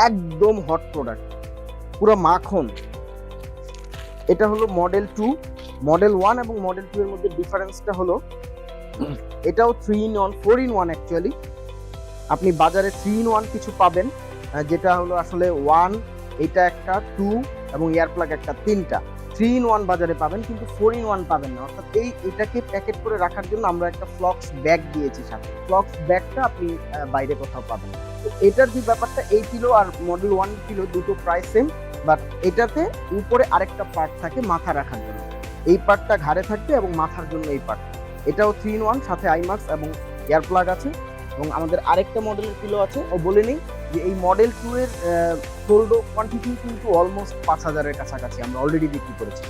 একদম hot product, পুরো মাখন। এটা হলো মডেল 2। মডেল 1 এবং মডেল 2 এর মধ্যে ডিফারেন্সটা হলো এটাও 3 in 1 4 in 1 অ্যাকচুয়ালি। আপনি বাজারে 3 in 1 কিছু পাবেন, যেটা হলো আসলে 1, এটা একটা 2 এবং এয়ার প্লাগ একটা, 3টা 3 in 1 বাজারে পাবেন, কিন্তু 4 in 1 পাবেন না। অর্থাৎ এটাকে প্যাকেট করে রাখার জন্য আমরা একটা ফ্লক্স ব্যাগ দিয়েছি সাথে। ফ্লক্স ব্যাগটা আপনি বাইরে কোথাও পাবেন না। তো এটার যে ব্যাপারটা, এই পিলো আর মডেল 1 পিলো দুটো প্রায় সেম, বাট এটাতে উপরে আরেকটা পার্ট থাকে মাথা রাখার জন্য। এই পার্টটা ঘাড়ে থাকবে এবং মাথার জন্য এই পার্ট। এটাও 3 in 1, সাথে আইমাক্স এবং এয়ার প্লাগ আছে। এবং আমাদের আরেকটা মডেলের পিলো আছে, ও বলে নিই যে এই মডেল 2 এর সোল্ড কোয়ান্টিটি কিন্তু অলমোস্ট 5000-এর কাছাকাছি আমরা অলরেডি বিক্রি করেছি।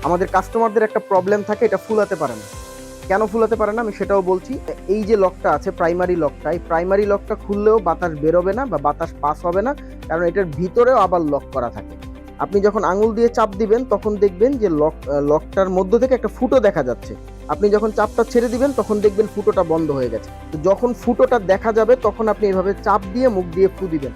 আমাদের কাস্টমারদের একটা প্রবলেম থাকে, এটা ফুলাতে পারে না। কেন ফুলাতে পারে না আমি সেটাও বলছি। এই যে লকটা আছে, প্রাইমারি লকটা, এই প্রাইমারি লকটা খুললেও বাতাস বেরোবে না বা বাতাস পাস হবে না, কারণ এটার ভিতরেও আবার লক করা থাকে। আপনি যখন আঙুল দিয়ে চাপ দিবেন তখন দেখবেন যে লকটার মধ্য থেকে একটা ফুটো দেখা যাচ্ছে। আপনি যখন চাপটা ছেড়ে দিবেন তখন দেখবেন ফুটোটা বন্ধ হয়ে গেছে। তো যখন ফুটোটা দেখা যাবে তখন আপনি এভাবে চাপ দিয়ে মুখ দিয়ে ফু দিবেন।